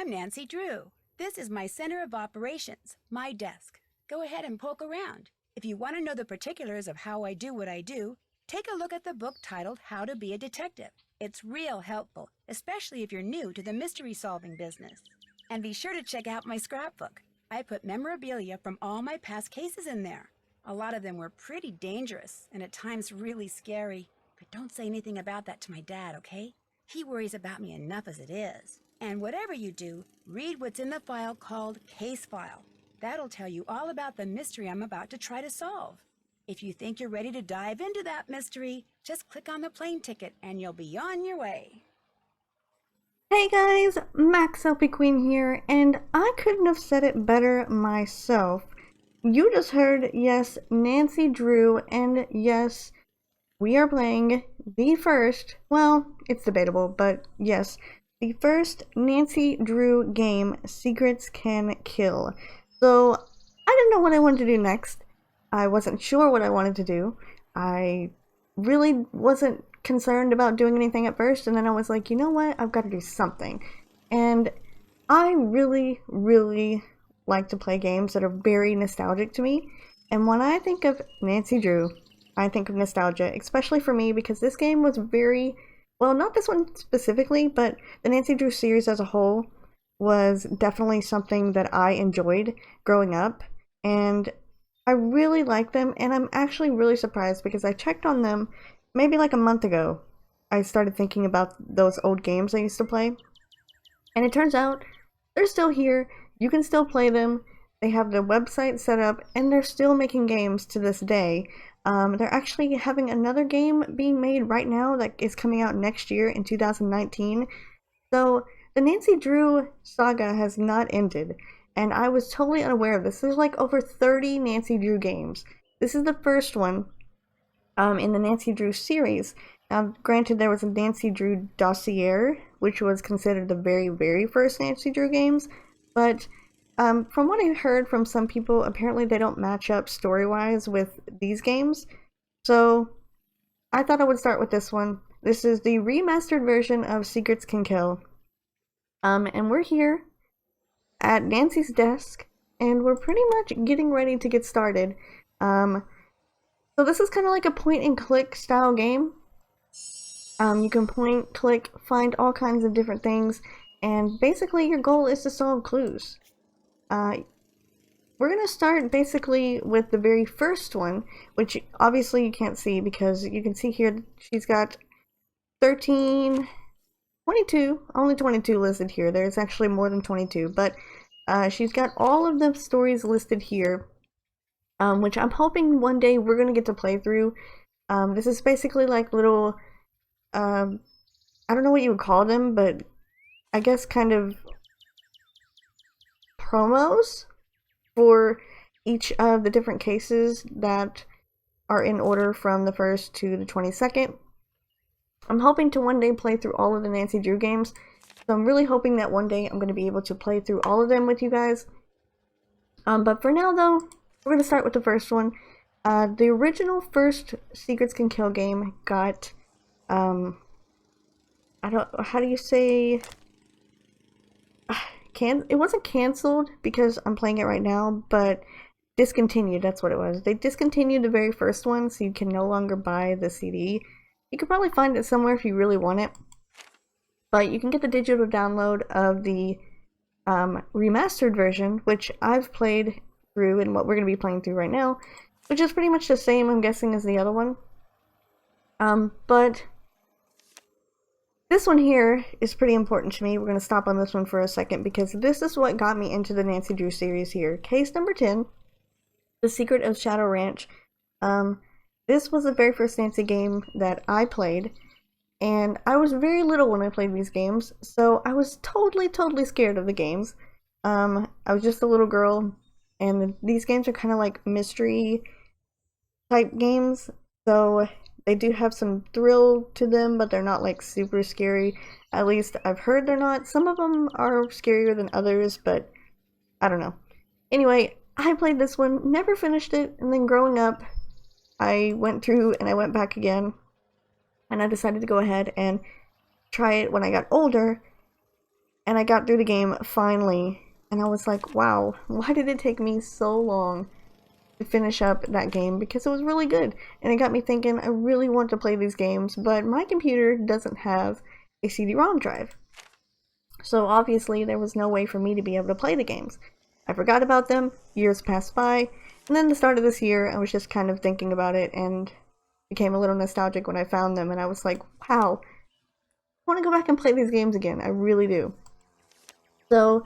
I'm Nancy Drew. This is my center of operations, my desk. Go ahead and poke around. If you want to know the particulars of how I do what I do, take a look at the book titled How to Be a Detective. It's real helpful, especially if you're new to the mystery-solving business. And be sure to check out my scrapbook. I put memorabilia from all my past cases in there. A lot of them were pretty dangerous and at times really scary. But don't say anything about that to my dad, okay? He worries about me enough as it is. And whatever you do, read what's in the file called Case File. That'll tell you all about the mystery I'm about to try to solve. If you think you're ready to dive into that mystery, just click on the plane ticket and you'll be on your way. Hey guys, MaxLPQueen here, and I couldn't have said it better myself. You just heard, yes, Nancy Drew, and yes, we are playing the first, well, it's debatable, but yes, the first Nancy Drew game, Secrets Can Kill. So, I didn't know what I wanted to do next. I wasn't sure what I wanted to do. I really wasn't concerned about doing anything at first, and then I was like, you know what, I've got to do something. And I really, really like to play games that are very nostalgic to me. And when I think of Nancy Drew, I think of nostalgia, especially for me because this game was very, well, not this one specifically, but the Nancy Drew series as a whole was definitely something that I enjoyed growing up. And I really like them, and I'm actually really surprised because I checked on them maybe like a month ago. I started thinking about those old games I used to play, and it turns out they're still here. You can still play them. They have their website set up, and they're still making games to this day. They're actually having another game being made right now that is coming out next year in 2019. So the Nancy Drew saga has not ended, and I was totally unaware of this. There's like over 30 Nancy Drew games. This is the first one in the Nancy Drew series. Now, granted, there was a Nancy Drew dossier, which was considered the very, very first Nancy Drew games, but from what I heard from some people, apparently they don't match up story-wise with these games. So I thought I would start with this one. This is the remastered version of Secrets Can Kill. And we're here at Nancy's desk, and we're pretty much getting ready to get started. So this is kind of like a point-and-click style game. You can point, click, find all kinds of different things, and basically your goal is to solve clues. We're going to start basically with the very first one, which obviously you can't see because you can see here she's got 13, 22, only 22 listed here. There's actually more than 22, but she's got all of the stories listed here, which I'm hoping one day we're going to get to play through. This is basically like little, I don't know what you would call them, but I guess kind of promos for each of the different cases that are in order from the 1st to the 22nd. I'm hoping to one day play through all of the Nancy Drew games, so I'm really hoping that one day I'm going to be able to play through all of them with you guys. But for now though, we're going to start with the first one. The original first Secrets Can Kill game got, how do you say, it wasn't canceled because I'm playing it right now, but discontinued, that's what it was. They discontinued the very first one, so you can no longer buy the CD. You could probably find it somewhere if you really want it, but you can get the digital download of the remastered version, which I've played through and what we're going to be playing through right now, which is pretty much the same, I'm guessing, as the other one. But this one here is pretty important to me. We're going to stop on this one for a second because this is what got me into the Nancy Drew series here. Case number 10, The Secret of Shadow Ranch. This was the very first Nancy game that I played, and I was very little when I played these games, so I was totally scared of the games. I was just a little girl, and these games are kind of like mystery type games, so they do have some thrill to them, but they're not like super scary. At least I've heard they're not. Some of them are scarier than others, but I don't know. Anyway, I played this one, never finished it, and then growing up, I went through and I went back again, and I decided to go ahead and try it when I got older. and I got through the game finally, and I was like, wow, why did it take me so long to finish up that game? Because it was really good, and it got me thinking I really want to play these games, but my computer doesn't have a CD-ROM drive. So obviously there was no way for me to be able to play the games. I forgot about them, years passed by, and then the start of this year I was just kind of thinking about it and became a little nostalgic when I found them, and I was like, wow, I want to go back and play these games again, I really do. So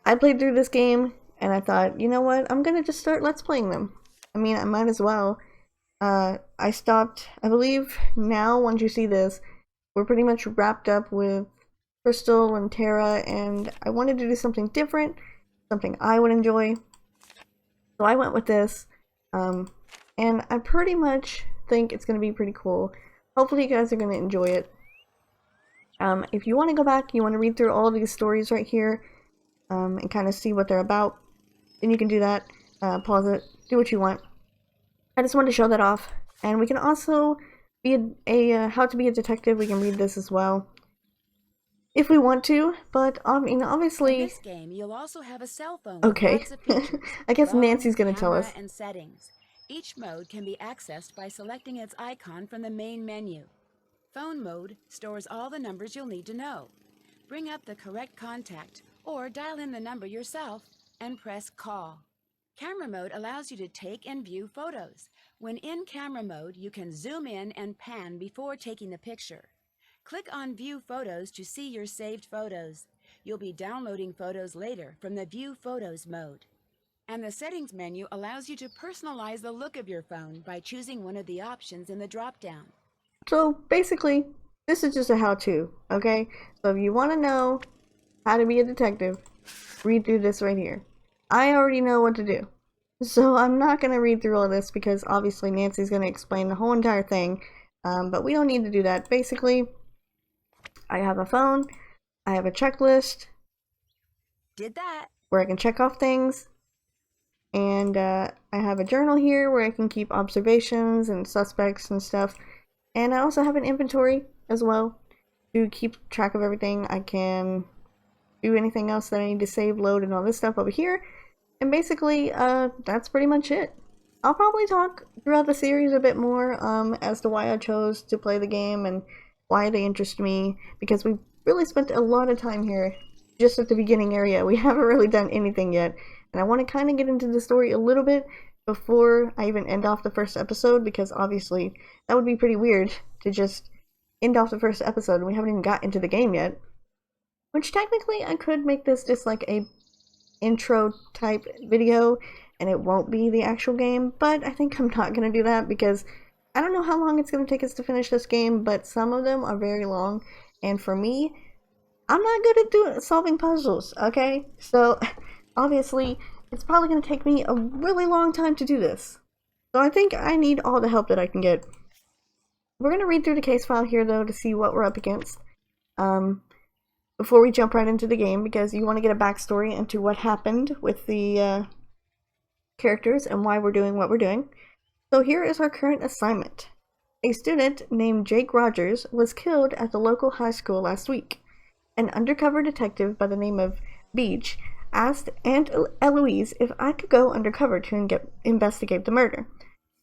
I played through this game and I thought, you know what, I'm gonna just start Let's Playing them. I mean, I might as well. I stopped, I believe now, once you see this, we're pretty much wrapped up with Crystal and Terra, and I wanted to do something different, something I would enjoy. So I went with this, and I pretty much think it's going to be pretty cool. Hopefully you guys are going to enjoy it. If you want to go back, you want to read through all these stories right here, and kind of see what they're about, then you can do that. Pause it, do what you want. I just wanted to show that off. And we can also be a how to be a detective. We can read this as well if we want to, but I mean, obviously. In this game, you'll also have a cell phone with Okay. lots of features. I guess Phone, Nancy's gonna tell camera, us. and settings. Each mode can be accessed by selecting its icon from the main menu. Phone mode stores all the numbers you'll need to know. Bring up the correct contact or dial in the number yourself and press call. Camera mode allows you to take and view photos. When in camera mode, you can zoom in and pan before taking the picture. Click on View Photos to see your saved photos. You'll be downloading photos later from the View Photos mode. And the Settings menu allows you to personalize the look of your phone by choosing one of the options in the drop-down. So basically, this is just a how-to, okay? So if you want to know how to be a detective, read through this right here. I already know what to do. So I'm not going to read through all this because obviously Nancy's going to explain the whole entire thing. But we don't need to do that. Basically, I have a phone, I have a checklist. Did that. Where I can check off things. And I have a journal here where I can keep observations and suspects and stuff. And I also have an inventory as well to keep track of everything. I can do anything else that I need to save, load, and all this stuff over here. And basically, that's pretty much it. I'll probably talk throughout the series a bit more as to why I chose to play the game and why they interest me, because we really spent a lot of time here just at the beginning area. We haven't really done anything yet, and I want to kind of get into the story a little bit before I even end off the first episode, because obviously that would be pretty weird to just end off the first episode and we haven't even got into the game yet. Which technically I could make this just like a intro type video and it won't be the actual game, but I think I'm not going to do that because I don't know how long it's going to take us to finish this game, but some of them are very long, and for me, I'm not good at solving puzzles, okay? So obviously it's probably going to take me a really long time to do this. So I think I need all the help that I can get. We're going to read through the case file here though to see what we're up against. Before we jump right into the game, because you want to get a backstory into what happened with the characters and why we're doing what we're doing. So here is our current assignment. A student named Jake Rogers was killed at the local high school last week. An undercover detective by the name of Beach asked Aunt Eloise if I could go undercover to investigate the murder.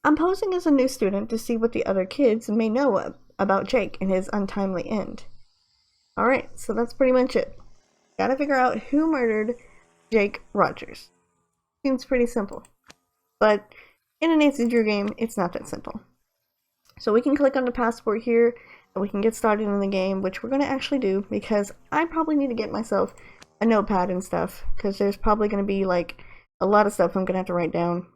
I'm posing as a new student to see what the other kids may know about Jake and his untimely end. Alright, so that's pretty much it. Gotta figure out who murdered Jake Rogers. Seems pretty simple. But in a Nancy Drew game, it's not that simple. So we can click on the passport here, and we can get started in the game, which we're going to actually do, because I probably need to get myself a notepad and stuff, because there's probably going to be, like, a lot of stuff I'm going to have to write down.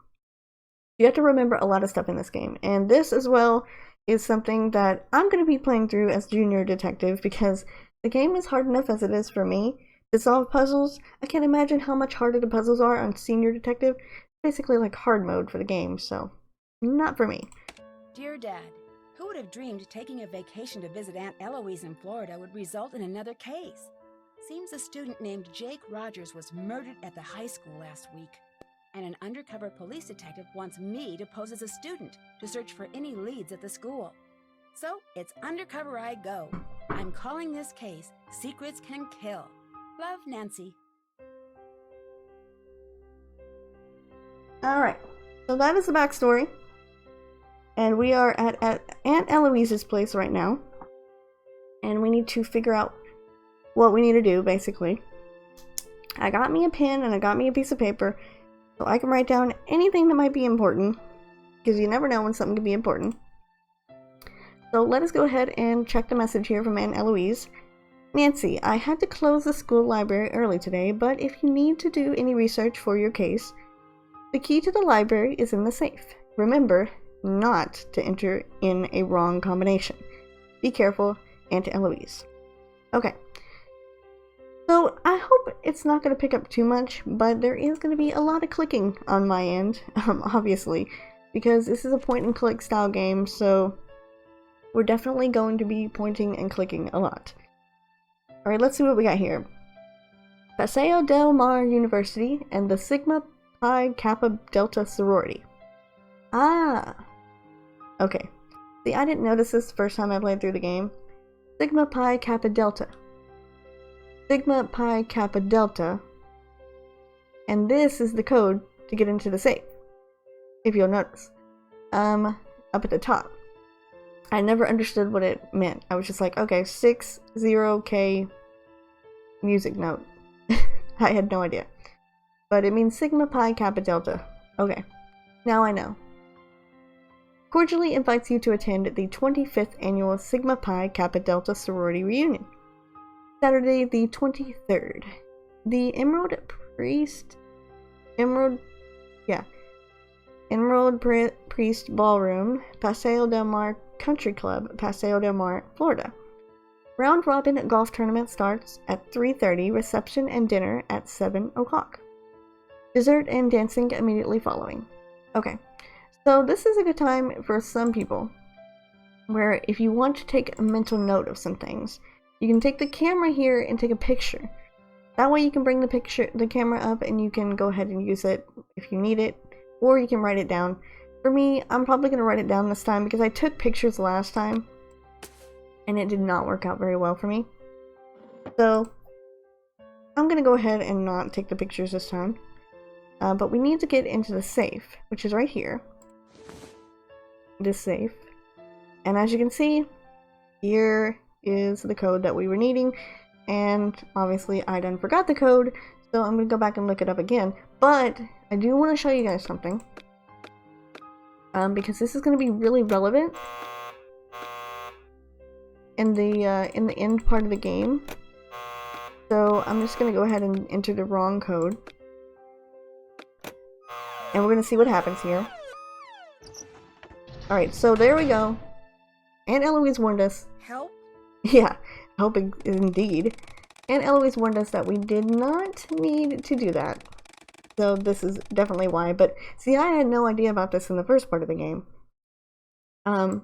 You have to remember a lot of stuff in this game, and this, as well, is something that I'm going to be playing through as Junior Detective, because the game is hard enough as it is for me to solve puzzles. I can't imagine how much harder the puzzles are on Senior Detective. Basically like hard mode for the game, so not for me. Dear Dad, who would have dreamed taking a vacation to visit Aunt Eloise in Florida would result in another case? Seems a student named Jake Rogers was murdered at the high school last week, and an undercover police detective wants me to pose as a student to search for any leads at the school. So it's undercover I go. I'm calling this case Secrets Can Kill. Love, Nancy. Alright, so that is the backstory. And we are at Aunt Eloise's place right now. And we need to figure out what we need to do, basically. I got me a pen and I got me a piece of paper so I can write down anything that might be important, because you never know when something can be important. So let us go ahead and check the message here from Aunt Eloise. Nancy, I had to close the school library early today, but if you need to do any research for your case, the key to the library is in the safe. Remember not to enter in a wrong combination. Be careful, Aunt Eloise. Okay. So I hope it's not going to pick up too much, but there is going to be a lot of clicking on my end, obviously, because this is a point and click style game, so we're definitely going to be pointing and clicking a lot. Alright, let's see what we got here. Paseo del Mar University and the Sigma Pi Kappa Delta sorority. Ah! Okay. See, I didn't notice this the first time I played through the game. Sigma Pi Kappa Delta. Sigma Pi Kappa Delta. And this is the code to get into the safe. If you'll notice. Up at the top. I never understood what it meant. I was just like, okay, 60K music note. I had no idea. But it means Sigma Pi Kappa Delta. Okay. Now I know. Cordially invites you to attend the 25th annual Sigma Pi Kappa Delta sorority reunion. Saturday the 23rd. The Emerald Priest Ballroom, Paseo del Mar Country Club, Paseo del Mar, Florida. Round robin golf tournament starts at 3:30, reception and dinner at 7 o'clock. Dessert and dancing immediately following. Okay, so this is a good time for some people, where if you want to take a mental note of some things, you can take the camera here and take a picture. That way you can bring the camera up and you can go ahead and use it if you need it, or you can write it down. For me, I'm probably going to write it down this time because I took pictures last time and it did not work out very well for me. So I'm going to go ahead and not take the pictures this time. But we need to get into the safe, which is right here. This safe. And as you can see, here is the code that we were needing. And obviously I done forgot the code, so I'm going to go back and look it up again. But I do want to show you guys something. Because this is going to be really relevant in the end part of the game. So I'm just going to go ahead and enter the wrong code. And we're going to see what happens here. Alright, so there we go. Aunt Eloise warned us. Help? Yeah, help indeed. Aunt Eloise warned us that we did not need to do that. So this is definitely why. But see, I had no idea about this in the first part of the game. So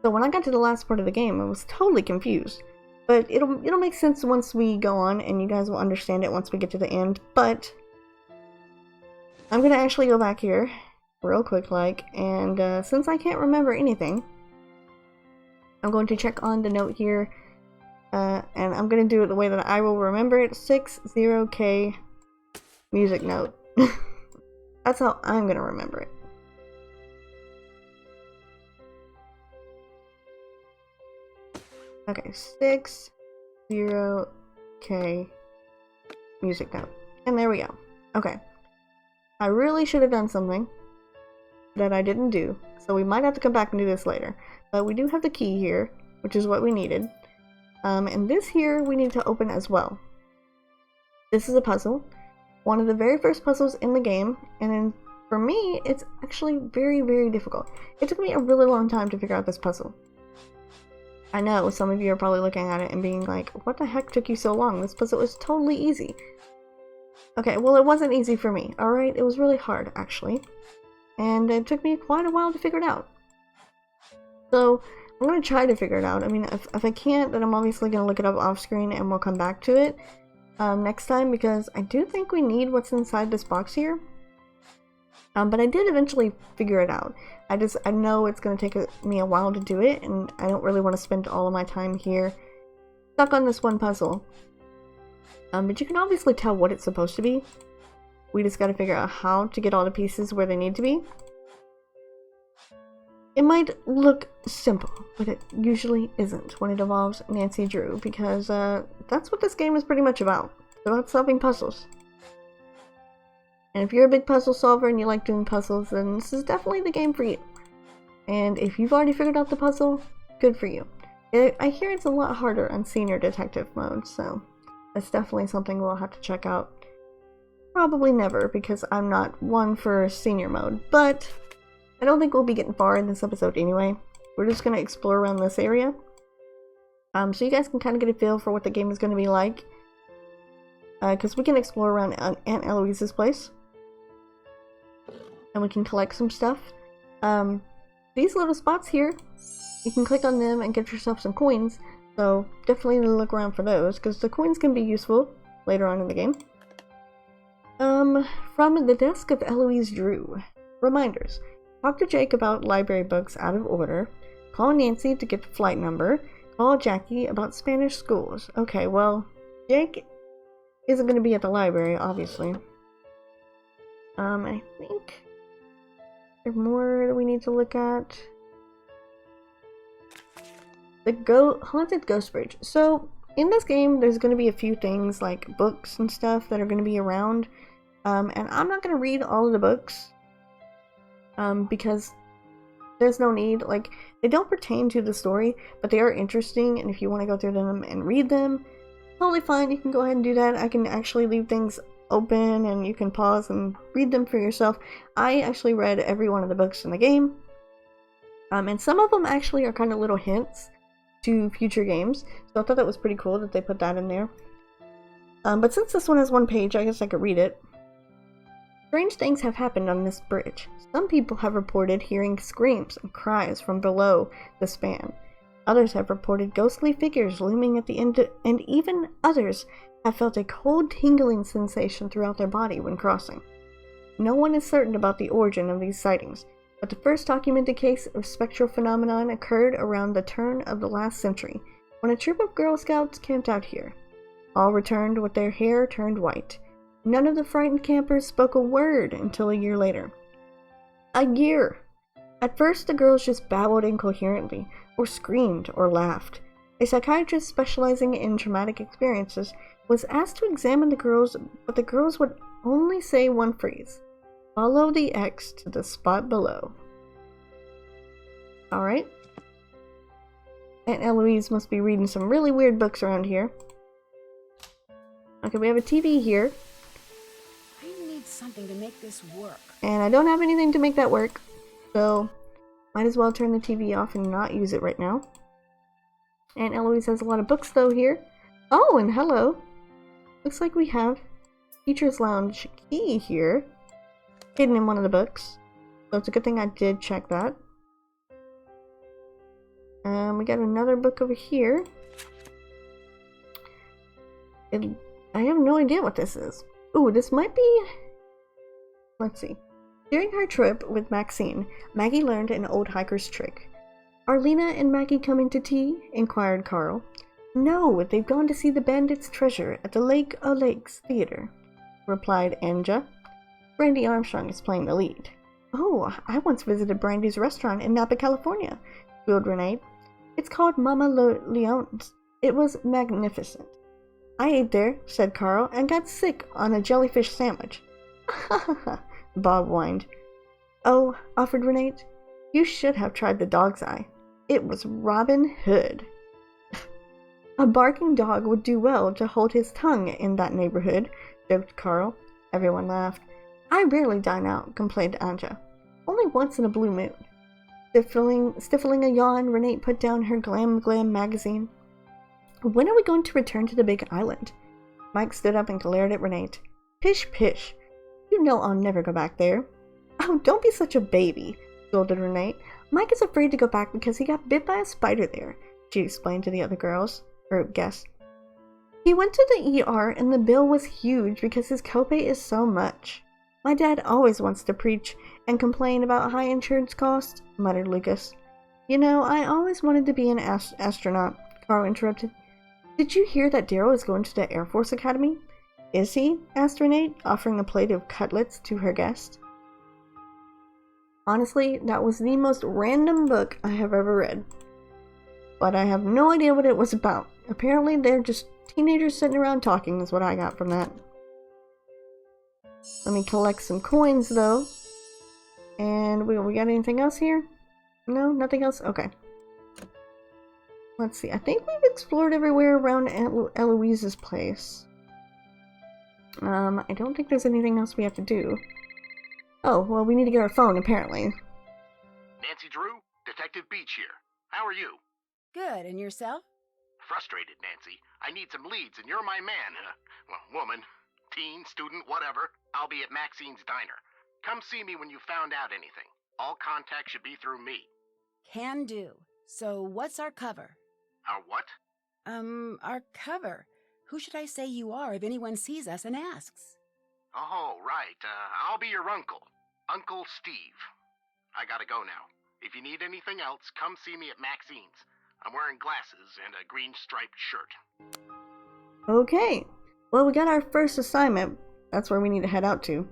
when I got to the last part of the game, I was totally confused. But it'll make sense once we go on, and you guys will understand it once we get to the end. But I'm gonna actually go back here real quick, and since I can't remember anything, I'm going to check on the note here, and I'm gonna do it the way that I will remember it. 60K music note. That's how I'm gonna remember it. Okay, 60K music note. And there we go. Okay. I really should have done something that I didn't do, so we might have to come back and do this later. But we do have the key here, which is what we needed. And this here we need to open as well. This is a puzzle. One of the very first puzzles in the game, and then for me, it's actually very, very difficult. It took me a really long time to figure out this puzzle. I know some of you are probably looking at it and being like, what the heck took you so long? This puzzle is totally easy. Okay, well, it wasn't easy for me, alright? It was really hard, actually. And it took me quite a while to figure it out. So, I'm going to try to figure it out. I mean, if I can't, then I'm obviously going to look it up off screen and we'll come back to it next time, because I do think we need what's inside this box here. But I did eventually figure it out. I know it's going to take me a while to do it, and I don't really want to spend all of my time here stuck on this one puzzle. But you can obviously tell what it's supposed to be. We just gotta figure out how to get all the pieces where they need to be. It might look simple, but it usually isn't when it involves Nancy Drew, because that's what this game is pretty much about. It's about solving puzzles. And if you're a big puzzle solver and you like doing puzzles, then this is definitely the game for you. And if you've already figured out the puzzle, good for you. I hear it's a lot harder on Senior Detective mode, so that's definitely something we'll have to check out. Probably never, because I'm not one for Senior mode, but I don't think we'll be getting far in this episode anyway. We're just going to explore around this area. So you guys can kind of get a feel for what the game is going to be like. Because we can explore around Aunt Eloise's place. And we can collect some stuff. These little spots here, you can click on them and get yourself some coins. So definitely look around for those, because the coins can be useful later on in the game. From the desk of Eloise Drew. Reminders. Talk to Jake about library books out of order. Call Nancy to get the flight number. Call Jackie about Spanish schools. Okay, well, Jake isn't going to be at the library, obviously. I think there's more that we need to look at. The Haunted Ghost Bridge. So, in this game, there's going to be a few things like books and stuff that are going to be around. And I'm not going to read all of the books. Because there's no need. Like, they don't pertain to the story, but they are interesting, and if you want to go through them and read them, totally fine, you can go ahead and do that. I can actually leave things open, and you can pause and read them for yourself. I actually read every one of the books in the game, and some of them actually are kind of little hints to future games, so I thought that was pretty cool that they put that in there. But since this one has one page, I guess I could read it. Strange things have happened on this bridge. Some people have reported hearing screams and cries from below the span. Others have reported ghostly figures looming at the end, and even others have felt a cold tingling sensation throughout their body when crossing. No one is certain about the origin of these sightings, but the first documented case of spectral phenomenon occurred around the turn of the last century, when a troop of Girl Scouts camped out here. All returned with their hair turned white. None of the frightened campers spoke a word until a year later. A year! At first, the girls just babbled incoherently, or screamed, or laughed. A psychiatrist specializing in traumatic experiences was asked to examine the girls, but the girls would only say one phrase. Follow the X to the spot below. Alright. Aunt Eloise must be reading some really weird books around here. Okay, we have a TV here. Something to make this work. And I don't have anything to make that work, so might as well turn the TV off and not use it right now. Aunt Eloise has a lot of books though here. Oh, and hello. Looks like we have Teacher's Lounge key here, hidden in one of the books. So it's a good thing I did check that. We got another book over here. I have no idea what this is. Ooh, this might be... Let's see. During her trip with Maxine, Maggie learned an old hiker's trick. "Are Lena and Maggie coming to tea?" inquired Carl. "No, they've gone to see the bandit's treasure at the Lake o' Lakes Theater," replied Anja. Brandy Armstrong is playing the lead. "Oh, I once visited Brandy's restaurant in Napa, California," squealed Renee. "It's called Mama Leone's. It was magnificent." "I ate there," said Carl, "and got sick on a jellyfish sandwich." "Ha ha ha," Bob whined. "Oh," offered Renee, "you should have tried the dog's eye. It was Robin Hood." "A barking dog would do well to hold his tongue in that neighborhood," joked Carl. Everyone laughed. "I rarely dine out," complained Anja. "Only once in a blue moon." Stifling a yawn, Renee put down her Glam magazine. "When are we going to return to the Big Island?" Mike stood up and glared at Renee. "Pish, pish. You know I'll never go back there." "Oh, don't be such a baby," scolded Renee. "Mike is afraid to go back because he got bit by a spider there," she explained to the other girls, or guests. "He went to the ER and the bill was huge because his copay is so much. My dad always wants to preach and complain about high insurance costs," muttered Lucas. "You know, I always wanted to be an astronaut," Carl interrupted. "Did you hear that Daryl is going to the Air Force Academy?" is he? Asked Renee, offering a plate of cutlets to her guest. Honestly, that was the most random book I have ever read. But I have no idea what it was about. Apparently they're just teenagers sitting around talking is what I got from that. Let me collect some coins though. And we got anything else here? No, nothing else? Okay. Let's see. I think we've explored everywhere around Eloise's place. I don't think there's anything else we have to do. Oh, well, we need to get our phone, apparently. Nancy Drew, Detective Beach here. How are you? Good, and yourself? Frustrated, Nancy. I need some leads, and you're my man. Well, woman, teen, student, whatever. I'll be at Maxine's Diner. Come see me when you found out anything. All contact should be through me. Can do. So what's our cover? Our what? Our cover. Who should I say you are if anyone sees us and asks? Oh, right. I'll be your uncle. Uncle Steve. I gotta go now. If you need anything else, come see me at Maxine's. I'm wearing glasses and a green striped shirt. Okay. Well, we got our first assignment. That's where we need to head out to.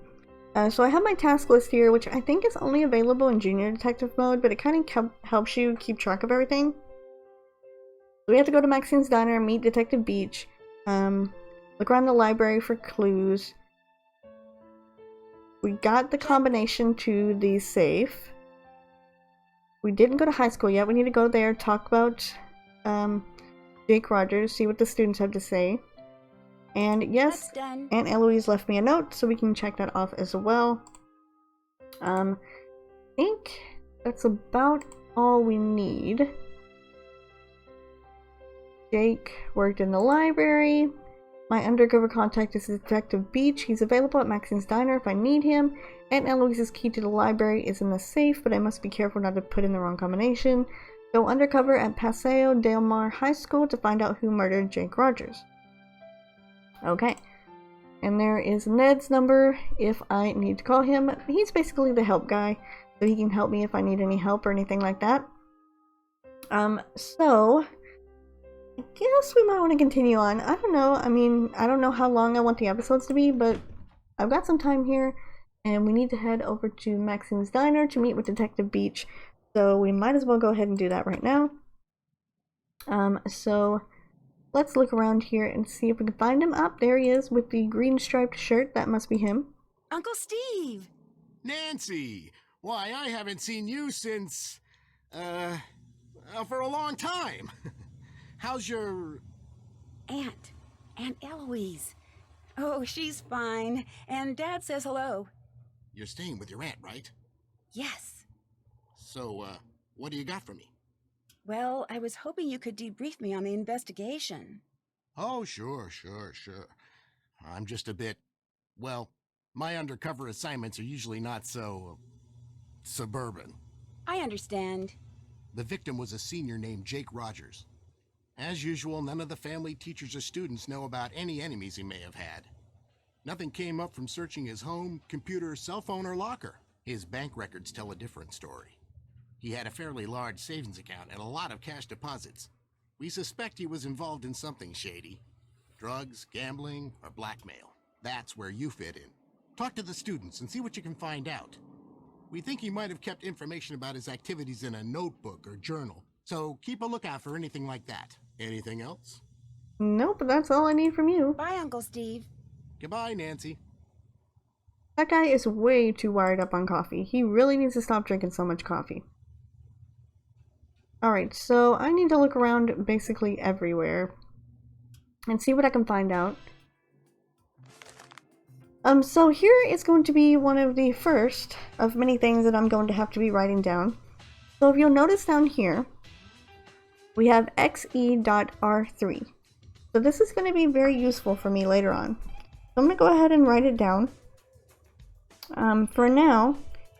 So I have my task list here, which I think is only available in Junior Detective mode, but it kind of helps you keep track of everything. So we have to go to Maxine's Diner, meet Detective Beach, look around the library for clues. We got the combination to the safe. We didn't go to high school yet. We need to go there, talk about Jake Rogers, see what the students have to say. And yes, Aunt Eloise left me a note, so we can check that off as well. I think that's about all we need. Jake worked in the library. My undercover contact is Detective Beach. He's available at Maxine's Diner if I need him. Aunt Eloise's key to the library is in the safe, but I must be careful not to put in the wrong combination. Go undercover at Paseo Del Mar High School to find out who murdered Jake Rogers. Okay. And there is Ned's number if I need to call him. He's basically the help guy, so he can help me if I need any help or anything like that. So I guess we might want to continue on. I don't know. I mean, I don't know how long I want the episodes to be, but I've got some time here, and we need to head over to Maxine's Diner to meet with Detective Beach. So we might as well go ahead and do that right now. So let's look around here and see if we can find him. Up there he is with the green striped shirt. That must be him. Uncle Steve! Nancy! Why, I haven't seen you since, for a long time. How's your... Aunt Eloise. Oh, she's fine. And Dad says hello. You're staying with your aunt, right? Yes. So, what do you got for me? Well, I was hoping you could debrief me on the investigation. Oh, sure. I'm just a bit... Well, my undercover assignments are usually not so... suburban. I understand. The victim was a senior named Jake Rogers. As usual, none of the family, teachers, or students know about any enemies he may have had. Nothing came up from searching his home, computer, cell phone, or locker. His bank records tell a different story. He had a fairly large savings account and a lot of cash deposits. We suspect he was involved in something shady. Drugs, gambling, or blackmail. That's where you fit in. Talk to the students and see what you can find out. We think he might have kept information about his activities in a notebook or journal, so keep a lookout for anything like that. Anything else? Nope, that's all I need from you. Bye, Uncle Steve. Goodbye, Nancy. That guy is way too wired up on coffee. He really needs to stop drinking so much coffee. Alright, so I need to look around basically everywhere and see what I can find out. So here is going to be one of the first of many things that I'm going to have to be writing down. So if you'll notice down here, we have xe.r3. So this is going to be very useful for me later on. So I'm going to go ahead and write it down. For now,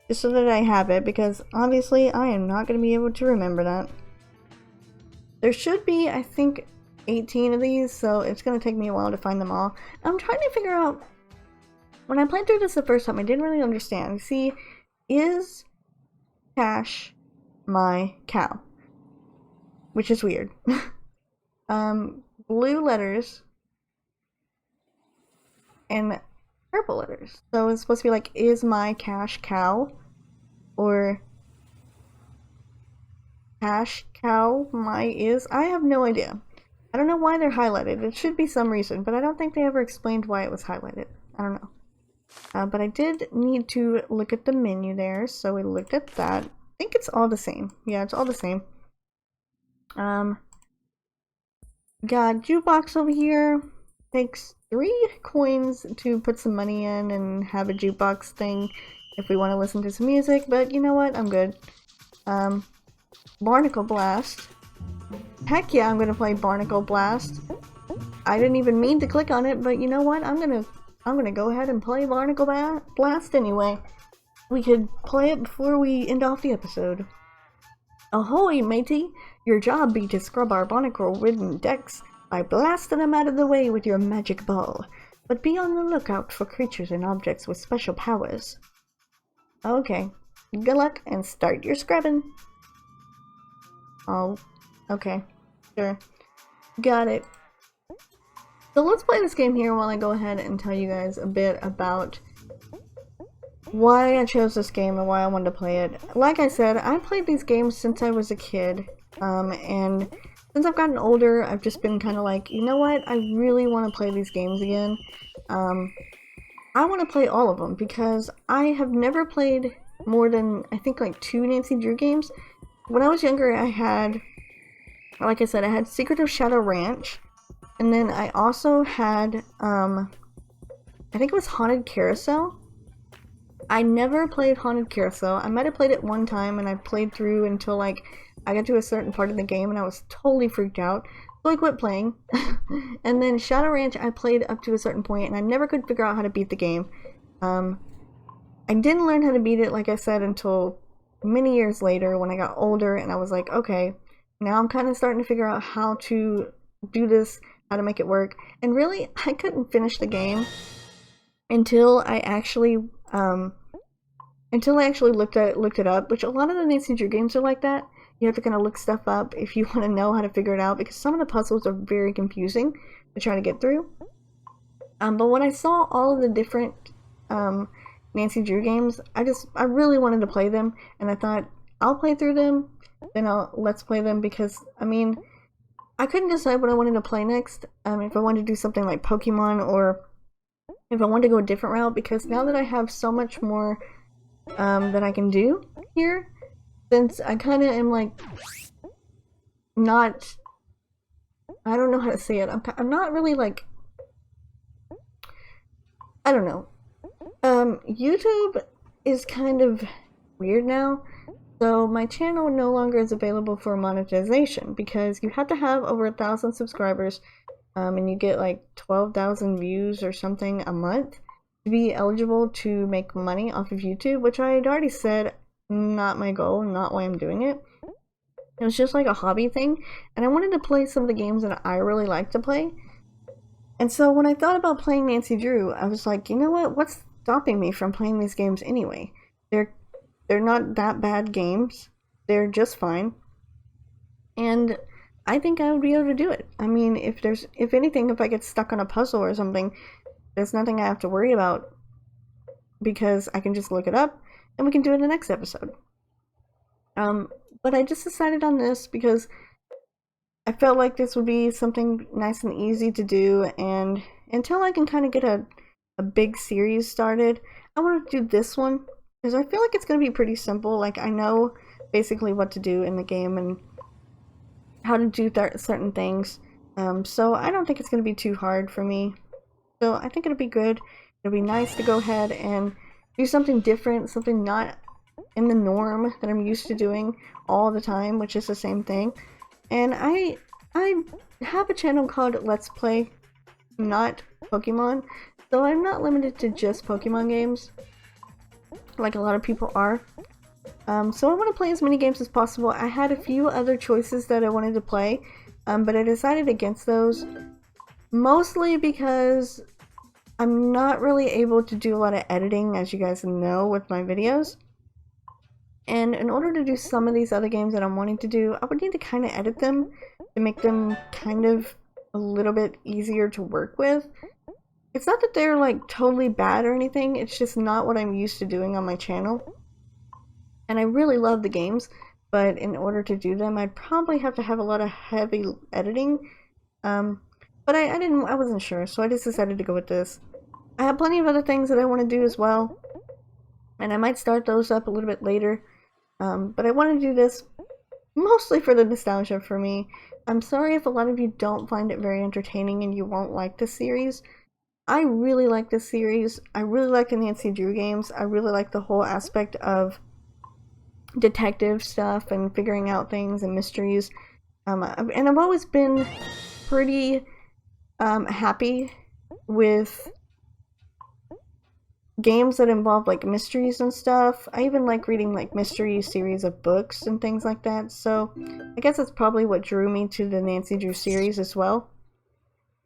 just so that I have it, because obviously I am not going to be able to remember that. There should be, I think, 18 of these, so it's going to take me a while to find them all. I'm trying to figure out, when I played through this the first time, I didn't really understand. See, is Cash my cow? Which is weird. Blue letters. and purple letters. So it's supposed to be like, is my cash cow? Or cash cow my is? I have no idea. I don't know why they're highlighted. It should be some reason, but I don't think they ever explained why it was highlighted. I don't know. But I did need to look at the menu there, so we looked at that. I think it's all the same. Yeah, it's all the same. Got jukebox over here. Takes 3 coins to put some money in and have a jukebox thing if we want to listen to some music, but you know what? I'm good. Barnacle Blast. Heck yeah, I'm gonna play Barnacle Blast. I didn't even mean to click on it, but you know what? I'm gonna go ahead and play Barnacle Blast anyway. We could play it before we end off the episode. Ahoy, matey! Your job be to scrub our barnacle-ridden decks by blasting them out of the way with your magic ball. But be on the lookout for creatures and objects with special powers. Okay. Good luck and start your scrubbing. Oh, okay. Sure. Got it. So let's play this game here while I go ahead and tell you guys a bit about why I chose this game and why I wanted to play it. Like I said, I played these games since I was a kid, and since I've gotten older, I've just been kind of like, you know what, I really want to play these games again. I want to play all of them because I have never played more than, I think, like 2 Nancy Drew games. When I was younger, I had, like I said, I had Secret of Shadow Ranch, and then I also had, I think it was Haunted Carousel. I never played Haunted Carousel. I might have played it one time, and I played through until, like, I got to a certain part of the game, and I was totally freaked out, so I quit playing. And then Shadow Ranch, I played up to a certain point, and I never could figure out how to beat the game. I didn't learn how to beat it, like I said, until many years later when I got older, and I was like, okay, now I'm kind of starting to figure out how to do this, how to make it work. And really, I couldn't finish the game until I actually looked it up, which a lot of the Nancy Drew games are like that. You have to kind of look stuff up if you want to know how to figure it out, because some of the puzzles are very confusing to try to get through. But when I saw all of the different Nancy Drew games, I really wanted to play them, and I thought, I'll play through them, then I'll let's play them, because, I mean, I couldn't decide what I wanted to play next, if I wanted to do something like Pokemon, or if I wanted to go a different route, because now that I have so much more that I can do here, since I kind of am like, not, I don't know how to say it, I'm not really like, I don't know. YouTube is kind of weird now, so my channel no longer is available for monetization because you have to have over 1,000 subscribers, and you get like 12,000 views or something a month to be eligible to make money off of YouTube, which I had already said, not my goal, not why I'm doing it. It was just like a hobby thing, and I wanted to play some of the games that I really like to play. And so when I thought about playing Nancy Drew, I was like, you know what? What's stopping me from playing these games anyway? They're not that bad games. They're just fine. And I think I would be able to do it. I mean, if anything, if I get stuck on a puzzle or something, there's nothing I have to worry about because I can just look it up and we can do it in the next episode. But I just decided on this because I felt like this would be something nice and easy to do, and until I can kind of get a big series started, I want to do this one because I feel like it's going to be pretty simple. Like, I know basically what to do in the game and how to do certain things, so I don't think it's going to be too hard for me. So I think it'll be good. It'll be nice to go ahead and do something different, something not in the norm that I'm used to doing all the time, which is the same thing. And I have a channel called Let's Play Not Pokemon, so I'm not limited to just Pokemon games like a lot of people are. So I want to play as many games as possible. I had a few other choices that I wanted to play, but I decided against those, mostly because I'm not really able to do a lot of editing, as you guys know, with my videos. And in order to do some of these other games that I'm wanting to do, I would need to kind of edit them to make them kind of a little bit easier to work with. It's not that they're like totally bad or anything, it's just not what I'm used to doing on my channel. And I really love the games, but in order to do them, I'd probably have to have a lot of heavy editing. But I wasn't sure, so I just decided to go with this. I have plenty of other things that I want to do as well, and I might start those up a little bit later. But I want to do this mostly for the nostalgia for me. I'm sorry if a lot of you don't find it very entertaining and you won't like this series. I really like this series. I really like the Nancy Drew games. I really like the whole aspect of detective stuff and figuring out things and mysteries. And I've always been pretty happy with games that involve like mysteries and stuff. I even like reading like mystery series of books and things like that. So I guess that's probably what drew me to the Nancy Drew series as well.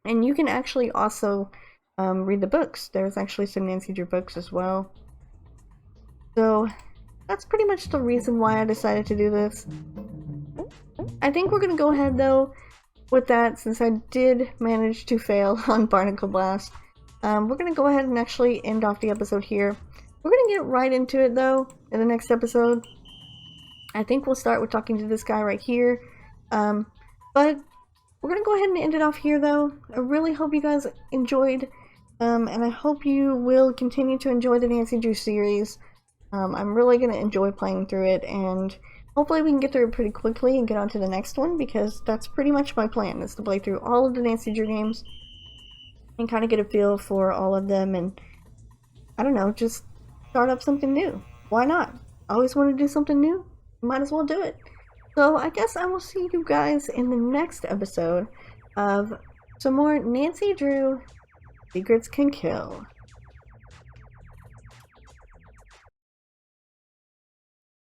And you can actually also read the books. There's actually some Nancy Drew books as well. So that's pretty much the reason why I decided to do this. I think we're going to go ahead though with that, since I did manage to fail on Barnacle Blast. We're going to go ahead and actually end off the episode here. We're going to get right into it though in the next episode. I think we'll start with talking to this guy right here. But we're going to go ahead and end it off here though. I really hope you guys enjoyed. And I hope you will continue to enjoy the Nancy Drew series. I'm really going to enjoy playing through it, and hopefully we can get through it pretty quickly and get on to the next one, because that's pretty much my plan, is to play through all of the Nancy Drew games and kind of get a feel for all of them, and I don't know, just start up something new. Why not? I always want to do something new. Might as well do it. So I guess I will see you guys in the next episode of some more Nancy Drew Secrets Can Kill.